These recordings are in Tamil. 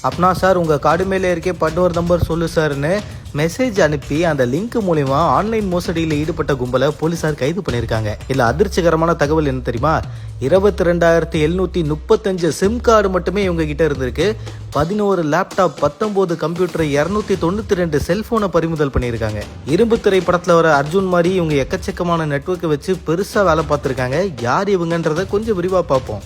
அப்படின்னா சார் உங்கள் கார்டு மேலே இருக்கே பன்னோர் நம்பர் சொல்லு சார்னு மெசேஜ் அனுப்பி அந்த லிங்க் மூலியமா ஆன்லைன் மோசடியில் ஈடுபட்ட கும்பலை போலீசார் கைது பண்ணியிருக்காங்க. இல்ல அதிர்ச்சிகரமான தகவல் என்ன தெரியுமா? 22,735 சிம் கார்டு மட்டுமே இவங்க கிட்ட இருந்திருக்கு. 11 லேப்டாப், 19 கம்ப்யூட்டர், 292 செல்போனை பறிமுதல் பண்ணியிருக்காங்க. இரும்பு திரை படத்துல வர அர்ஜுன் மாதிரி இவங்க எக்கச்சக்கமான நெட்வொர்க்கை வச்சு பெருசா வேலை பார்த்திருக்காங்க. யார் இவங்கன்றத கொஞ்சம் விரிவா பார்ப்போம்.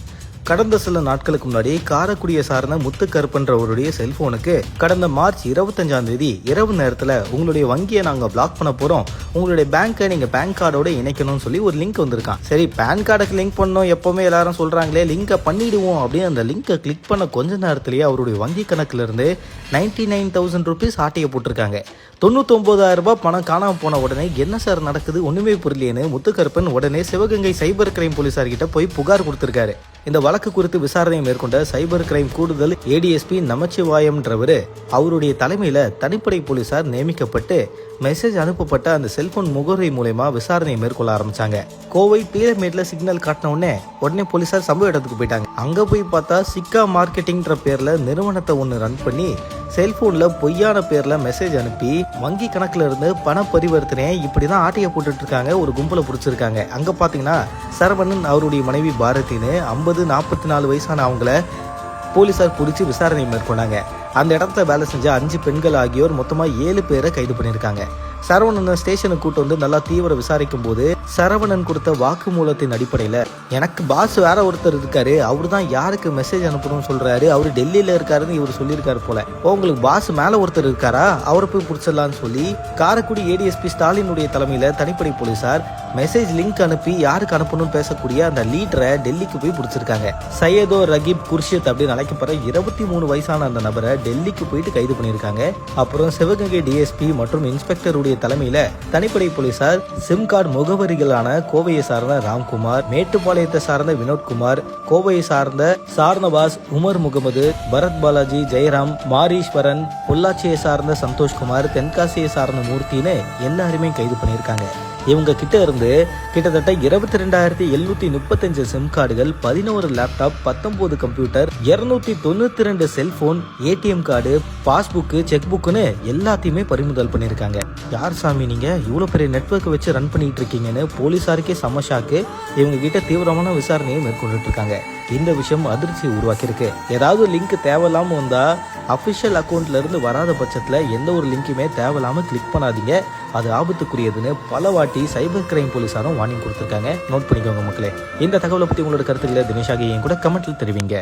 கடந்த சில நாட்களுக்கு முன்னாடி காரைக்குடியை சார்ந்த முத்துக்கருப்பன்றவருடைய செல்போனுக்கு கடந்த மார்ச் 25ஆம் தேதி இரவு நேரத்தில் உங்களுடைய வங்கியை நாங்கள் பிளாக் பண்ண போகிறோம், உங்களுடைய பேங்க்கை நீங்கள் பேன் கார்டோட இணைக்கணும்னு சொல்லி ஒரு லிங்க் வந்திருக்கான். சரி, பேன் கார்டுக்கு லிங்க் பண்ணோம், எப்போவுமே எல்லாரும் சொல்கிறாங்களே லிங்கை பண்ணிடுவோம் அப்படின்னு அந்த லிங்கை கிளிக் பண்ண கொஞ்ச நேரத்திலேயே அவருடைய வங்கி கணக்குல இருந்து 99,000 ருபீஸ் ஆட்டையை போட்டிருக்காங்க. 99,000 ரூபாய் பணம் காணாமல் போன உடனே என்ன சார் நடக்குது ஒன்றுமே புரியலேன்னு முத்துக்கருப்பன் உடனே சிவகங்கை சைபர் கிரைம் போலீசார்கிட்ட போய் புகார் கொடுத்திருக்காரு. இந்த வழக்கு குறித்து விசாரணையை மேற்கொண்ட சைபர் கிரைம் கூடுதல் ஏடிஎஸ்பி நமச்சிவாயம்ன்றவர் அவருடைய தலைமையில தனிப்படை போலீசார் நியமிக்கப்பட்டு மெசேஜ் அனுப்பப்பட்ட அந்த செல்போன் முகவரி மூலமா விசாரணையை மேற்கொள்ள ஆரம்பிச்சாங்க. கோவை பீரமேட்ல சிக்னல் காட்டின உடனே போலீசார் சம்பவ இடத்துக்கு போயிட்டாங்க. அங்க போய் பார்த்தா சிக்கா மார்க்கெட்டிங்ன்ற பேர்ல நிறுவனத்தை ஒன்று ரன் பண்ணி செல்போன்ல பொய்யான பேர்ல மெசேஜ் அனுப்பி வங்கி கணக்குல இருந்து பண பரிவர்த்தனை இப்படிதான் ஆட்டைய போட்டுட்டு இருக்காங்க. ஒரு கும்பலை பிடிச்சிருக்காங்க. அங்க பாத்தீங்கன்னா சரவணன் அவருடைய மனைவி பாரதின்னு 50-44 வயசான அவங்கள போலீசார் பிடிச்சி விசாரணை மேற்கொண்டாங்க. அந்த இடத்துல வேலை செஞ்ச 5 பெண்கள் ஆகியோர் மொத்தமா 7 பேரை கைது பண்ணியிருக்காங்க. சரவணன் ஸ்டேஷனுக்கு கூட்டு வந்து நல்லா தீவிர விசாரிக்கும் போது சரவணன் கொடுத்த வாக்குமூலத்தின் அடிப்படையில எனக்கு பாஸ் வேற ஒருத்தர் இருக்காரு, அவரு தான் யாருக்கு மெசேஜ் அனுப்பணும்னு சொல்றாரு, அவரு டெல்லியில இருக்காருன்னு இவர் சொல்லியிருக்காரு போல, உங்களுக்கு பாஸ் மேல ஒருத்தர் இருக்காரா, அவரை போய் பிடிச்சிடலான்னு சொல்லி காரைக்குடி ஏடிஎஸ்பி ஸ்டாலினுடைய தலைமையில தனிப்படை போலீசார் மெசேஜ் லிங்க் அனுப்பி யாருக்கு அனுப்பணும்னு பேசக்கூடிய அந்த லீடரை டெல்லிக்கு போய் பிடிச்சிருக்காங்க. சையதோ ரகீப் குர்ஷித் அப்படின்னு அழைக்கப்படுற 23 வயசான அந்த நபரை டெல்லிக்கு போயிட்டு கைது பண்ணியிருக்காங்க. அப்புறம் சிவகங்கை டிஎஸ்பி மற்றும் இன்ஸ்பெக்டருடைய தலைமையில தனிப்படை போலீசார் சிம் கார்டு முகவரிகளான கோவையை சார்ந்த ராம்குமார், மேட்டுப்பாளையத்தை சார்ந்த வினோத்குமார், கோவையை சார்ந்த சார்னவாஸ், உமர் முகமது, பரத் பாலாஜி, ஜெயராம், மாரீஸ்வரன், பொள்ளாச்சியை சார்ந்த சந்தோஷ்குமார், தென்காசியை சார்ந்த மூர்த்தின்னு எல்லாருமே கைது பண்ணியிருக்காங்க. இவங்க கிட்ட இருந்து கிட்டத்தட்ட 22,735 சிம் கார்டுகள், 11 laptop, 19 computer, 292 cellphone, ATM card, passbook, cheque புக்குன்னு எல்லாத்தையுமே பறிமுதல் பண்ணியிருக்காங்க. யார் சாமி நீங்க இவ்வளவு பெரிய நெட்வொர்க் வச்சு ரன் பண்ணிட்டு இருக்கீங்கன்னு போலீசாருக்கே சமஷாக்கு. இவங்க கிட்ட தீவிரமான விசாரணையை மேற்கொண்டுட்டு இருக்காங்க. இந்த விஷயம் அதிர்ச்சியை உருவாக்கியிருக்கு. ஏதாவது லிங்க் தேவையில்லாம வந்தா அபிஷியல் அக்கௌண்ட்ல இருந்து வராத பட்சத்துல எந்த ஒரு லிங்க்குமே தேவையில்லாம கிளிக் பண்ணாதீங்க, அது ஆபத்துக்குரியதுன்னு பல வாட்டி சைபர் கிரைம் போலீசாரும் வார்னிங் கொடுத்திருக்காங்க. நோட் பண்ணிக்கோங்க மக்களே. இந்த தகவலை பத்தி உங்களோட கருத்துக்களை தினேஷாக என் கூட கமெண்ட்ல தெரிவிங்க.